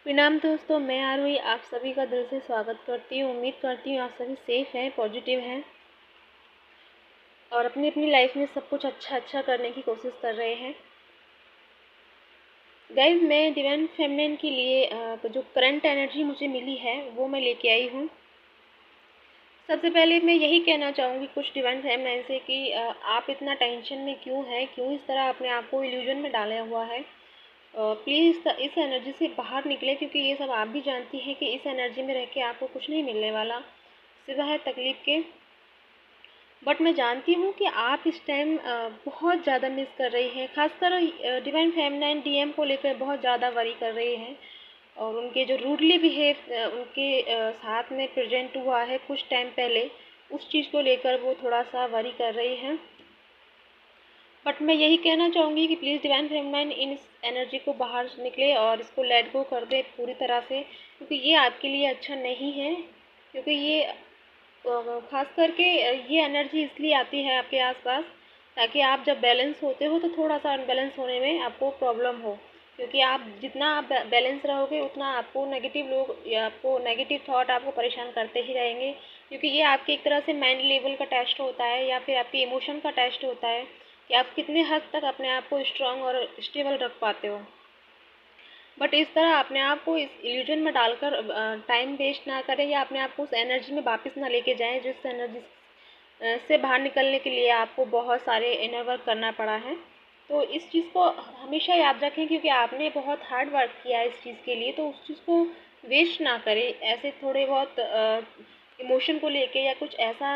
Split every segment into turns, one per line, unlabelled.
प्रणाम दोस्तों, मैं आरोही आप सभी का दिल से स्वागत करती हूँ। उम्मीद करती हूँ आप सभी सेफ हैं, पॉजिटिव हैं और अपनी अपनी लाइफ में सब कुछ अच्छा करने की कोशिश कर रहे हैं। गाइस, मैं डिवाइन फेमिनिन के लिए जो करंट एनर्जी मुझे मिली है वो मैं लेके आई हूँ। सबसे पहले मैं यही कहना चाहूँगी कुछ डिवाइन फेमिनिन से कि आप इतना टेंशन में क्यों हैं, क्यों इस तरह अपने आप को इल्यूजन में डाला हुआ है। प्लीज़ इस एनर्जी से बाहर निकले, क्योंकि ये सब आप भी जानती हैं कि इस एनर्जी में रह के आपको कुछ नहीं मिलने वाला सिवाय तकलीफ़ के। बट मैं जानती हूँ कि आप इस टाइम बहुत ज़्यादा मिस कर रही हैं, खासकर डिवाइन फेमिनिन डीएम को लेकर बहुत ज़्यादा वरी कर रही हैं। और उनके जो रूडली बिहेव उनके साथ में प्रेजेंट हुआ है कुछ टाइम पहले, उस चीज़ को लेकर वो थोड़ा सा वरी कर रही हैं। बट मैं यही कहना चाहूँगी कि प्लीज़ डिवाइन फेमिनिन इस एनर्जी को बाहर निकले और इसको लेट गो कर दे पूरी तरह से, क्योंकि ये आपके लिए अच्छा नहीं है। क्योंकि ये खास करके ये एनर्जी इसलिए आती है आपके आसपास ताकि आप जब बैलेंस होते हो तो थोड़ा सा अनबैलेंस होने में आपको प्रॉब्लम हो। क्योंकि आप जितना आप बैलेंस रहोगे उतना आपको नेगेटिव लोग या आपको नेगेटिव थॉट आपको परेशान करते ही रहेंगे। क्योंकि ये आपके एक तरह से माइंड लेवल का टेस्ट होता है या फिर आपके इमोशन का टेस्ट होता है कि आप कितने हद तक अपने आप को स्ट्रांग और स्टेबल रख पाते हो। बट इस तरह अपने आप को इस इल्यूजन में डालकर टाइम वेस्ट ना करें या अपने आप को उस एनर्जी में वापस ना लेके जाएं जिस एनर्जी से बाहर निकलने के लिए आपको बहुत सारे इनर वर्क करना पड़ा है। तो इस चीज़ को हमेशा याद रखें, क्योंकि आपने बहुत हार्ड वर्क किया है इस चीज़ के लिए, तो उस चीज़ को वेस्ट ना करें ऐसे थोड़े बहुत इमोशन को लेके या कुछ ऐसा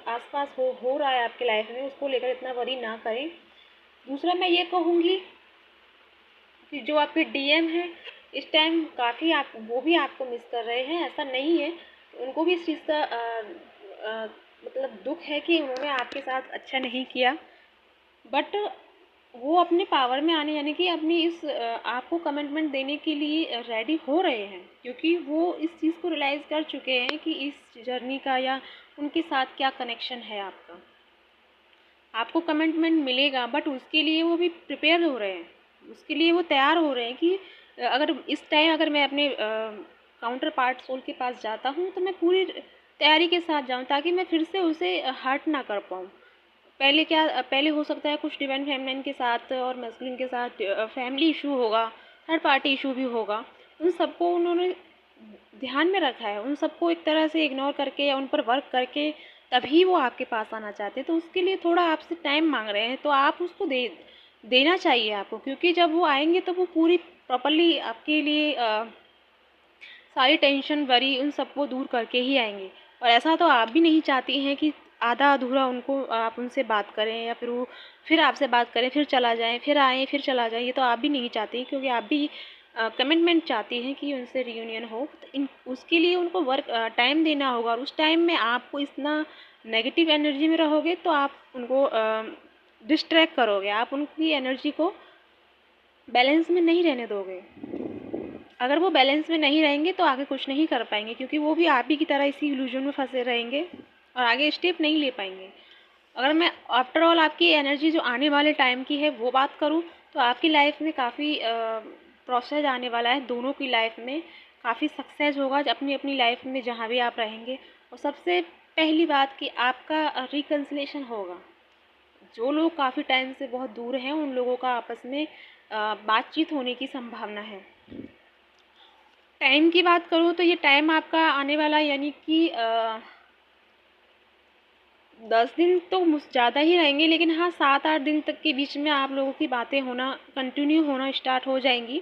आसपास हो रहा है आपके लाइफ में उसको लेकर इतना वरी ना करें। दूसरा मैं ये कहूँगी कि जो आपके डीएम हैं इस टाइम काफ़ी आप वो भी आपको मिस कर रहे हैं, ऐसा नहीं है। उनको भी इस चीज़ का मतलब दुख है कि उन्होंने आपके साथ अच्छा नहीं किया। बट वो अपने पावर में आने यानी कि अपनी इस आपको कमिटमेंट देने के लिए रेडी हो रहे हैं, क्योंकि वो इस चीज़ को रियलाइज़ कर चुके हैं कि इस जर्नी का या उनके साथ क्या कनेक्शन है आपका। आपको कमिटमेंट मिलेगा, बट उसके लिए वो भी प्रिपेयर हो रहे हैं, उसके लिए वो तैयार हो रहे हैं कि अगर इस टाइम अगर मैं अपने काउंटर पार्ट सोल के पास जाता हूँ तो मैं पूरी तैयारी के साथ जाऊँ ताकि मैं फिर से उसे हर्ट ना कर पाऊँ। पहले हो सकता है कुछ डिवाइन फेमिनिन के साथ और मैस्कुलिन के साथ फैमिली इशू होगा, थर्ड पार्टी इशू भी होगा। उन सबको उन्होंने ध्यान में रखा है, उन सबको एक तरह से इग्नोर करके या उन पर वर्क करके तभी वो आपके पास आना चाहते हैं। तो उसके लिए थोड़ा आपसे टाइम मांग रहे हैं, तो आप उसको देना चाहिए आपको, क्योंकि जब वो आएंगे तो वो पूरी प्रॉपरली आपके लिए सारी टेंशन वरी उन सबको दूर करके ही आएंगे। और ऐसा तो आप भी नहीं चाहती हैं कि आधा अधूरा उनको आप उनसे बात करें या फिर वो फिर आपसे बात करें फिर चला जाएं, फिर आएँ फिर चला जाएं। ये तो आप भी नहीं चाहती, क्योंकि आप भी कमिटमेंट चाहती हैं कि उनसे रियूनियन हो। तो उसके लिए उनको वर्क टाइम देना होगा, और उस टाइम में आपको इतना नेगेटिव एनर्जी में रहोगे तो आप उनको डिस्ट्रैक्ट करोगे, आप उनकी एनर्जी को बैलेंस में नहीं रहने दोगे। अगर वो बैलेंस में नहीं रहेंगे तो आगे कुछ नहीं कर पाएंगे, क्योंकि वो भी आप ही की तरह इसी इल्यूजन में फंसे रहेंगे और आगे स्टेप नहीं ले पाएंगे। अगर मैं आफ्टर ऑल आपकी एनर्जी जो आने वाले टाइम की है वो बात करूँ तो आपकी लाइफ में काफ़ी प्रोसेस आने वाला है, दोनों की लाइफ में काफ़ी सक्सेस होगा अपनी अपनी लाइफ में जहाँ भी आप रहेंगे। और सबसे पहली बात कि आपका रिकन्सिलेशन होगा। जो लोग काफ़ी टाइम से बहुत दूर हैं उन लोगों का आपस में बातचीत होने की संभावना है। टाइम की बात करूँ तो ये टाइम आपका आने वाला यानी कि 10 दिन तो ज़्यादा ही रहेंगे, लेकिन हाँ 7-8 दिन तक के बीच में आप लोगों की बातें होना कंटिन्यू होना स्टार्ट हो जाएंगी।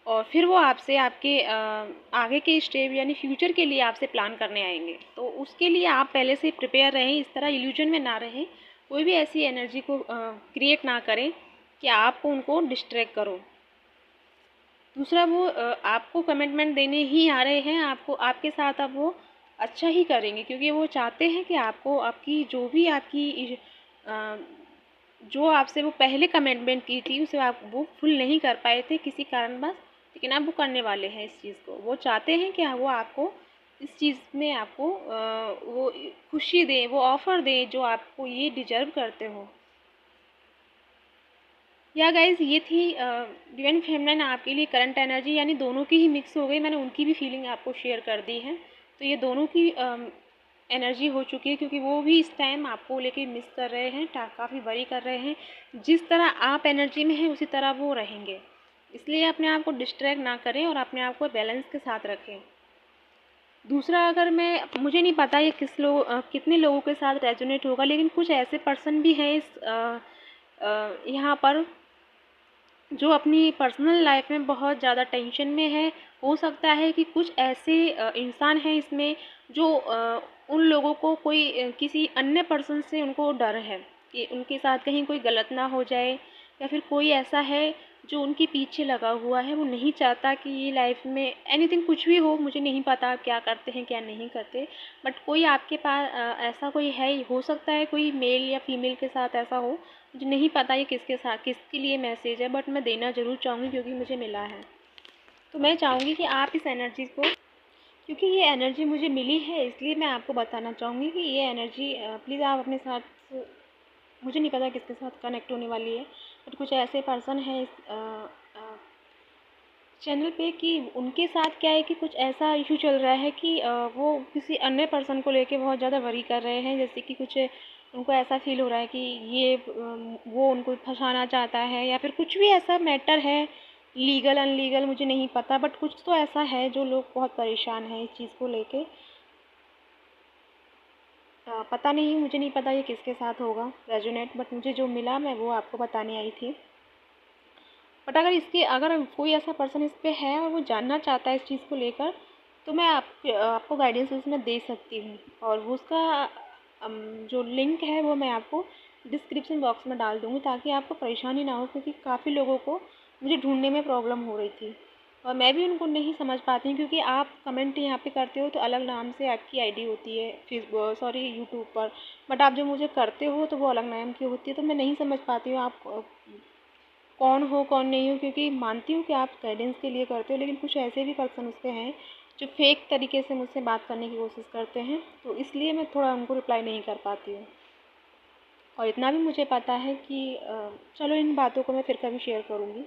और फिर वो आपसे आपके आगे के स्टेप यानी फ्यूचर के लिए आपसे प्लान करने आएंगे। तो उसके लिए आप पहले से प्रिपेयर रहें, इस तरह इल्यूजन में ना रहें, कोई भी ऐसी एनर्जी को क्रिएट ना करें कि आप उनको डिस्ट्रैक्ट करो। दूसरा वो आपको कमिटमेंट देने ही आ रहे हैं, आपको आपके साथ अब वो अच्छा ही करेंगे, क्योंकि वो चाहते हैं कि आपको आपकी जो भी आपकी जो आपसे वो पहले कमिटमेंट की थी उसे आप वो फुल नहीं कर पाए थे किसी कारणवश, लेकिन अब वो करने वाले हैं इस चीज़ को। वो चाहते हैं कि वो आपको इस चीज़ में आपको वो खुशी दें, वो ऑफ़र दें जो आपको ये डिजर्व करते हो। या गाइज़ ये थी डिवाइन फेमिनिन आपके लिए करंट एनर्जी, यानी दोनों की ही मिक्स हो गई। मैंने उनकी भी फीलिंग आपको शेयर कर दी है। तो ये दोनों की एनर्जी हो चुकी है, क्योंकि वो भी इस टाइम आपको लेके मिस कर रहे हैं, काफ़ी वरी कर रहे हैं। जिस तरह आप एनर्जी में हैं उसी तरह वो रहेंगे, इसलिए अपने आप को डिस्ट्रैक्ट ना करें और अपने आप को बैलेंस के साथ रखें। दूसरा, अगर मुझे नहीं पता ये कितने लोगों के साथ रेजोनेट होगा, लेकिन कुछ ऐसे पर्सन भी हैं इस यहाँ पर जो अपनी पर्सनल लाइफ में बहुत ज़्यादा टेंशन में है। हो सकता है कि कुछ ऐसे इंसान हैं इसमें जो उन लोगों को किसी अन्य पर्सन से उनको डर है कि उनके साथ कहीं कोई गलत ना हो जाए, या फिर कोई ऐसा है जो उनके पीछे लगा हुआ है। वो नहीं चाहता कि ये लाइफ में एनीथिंग कुछ भी हो, मुझे नहीं पता आप क्या करते हैं क्या नहीं करते, बट कोई आपके पास ऐसा कोई है। हो सकता है कोई मेल या फीमेल के साथ ऐसा हो, मुझे नहीं पता ये किसके लिए मैसेज है, बट मैं देना ज़रूर चाहूँगी क्योंकि मुझे मिला है। तो मैं चाहूँगी कि आप इस एनर्जी को, क्योंकि ये एनर्जी मुझे मिली है इसलिए मैं आपको बताना चाहूँगी कि ये एनर्जी प्लीज़ आप अपने साथ, मुझे नहीं पता किसके साथ कनेक्ट होने वाली है, बट कुछ ऐसे पर्सन हैं इस चैनल पे कि उनके साथ क्या है कि कुछ ऐसा इशू चल रहा है कि वो किसी अन्य पर्सन को लेके बहुत ज़्यादा वरी कर रहे हैं। जैसे कि कुछ उनको ऐसा फील हो रहा है कि वो उनको फंसाना चाहता है, या फिर कुछ भी ऐसा मैटर है, लीगल अनलीगल मुझे नहीं पता, बट कुछ तो ऐसा है जो लोग बहुत परेशान हैं इस चीज़ को लेके। पता नहीं, मुझे नहीं पता ये किसके साथ होगा रेजोनेट, बट मुझे जो मिला मैं वो आपको बताने आई थी। बट अगर कोई ऐसा पर्सन इस पे है और वो जानना चाहता है इस चीज़ को लेकर, तो मैं आपको गाइडेंस उसमें दे सकती हूँ। और वो उसका जो लिंक है वो मैं आपको डिस्क्रिप्शन बॉक्स में डाल दूँगी, ताकि आपको परेशानी ना हो, क्योंकि काफ़ी लोगों को मुझे ढूंढने में प्रॉब्लम हो रही थी और मैं भी उनको नहीं समझ पाती हूँ, क्योंकि आप कमेंट यहाँ पे करते हो तो अलग नाम से आपकी आईडी होती है यूट्यूब पर, बट आप जो मुझे करते हो तो वो अलग नाम की होती है। तो मैं नहीं समझ पाती हूँ आप कौन हो कौन नहीं हो, क्योंकि मानती हूँ कि आप गाइडेंस के लिए करते हो, लेकिन कुछ ऐसे भी पर्सन उसके हैं जो फेक तरीके से मुझसे बात करने की कोशिश करते हैं, तो इसलिए मैं थोड़ा उनको रिप्लाई नहीं कर पाती हूँ। और इतना भी मुझे पता है कि चलो इन बातों को मैं फिर कभी शेयर करूँगी।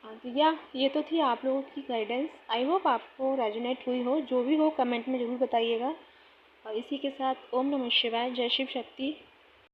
हाँ, तो ये तो थी आप लोगों की गाइडेंस। आई होप आपको रेजोनेट हुई हो, जो भी हो कमेंट में ज़रूर बताइएगा। और इसी के साथ ओम नमः शिवाय, जय शिव शक्ति।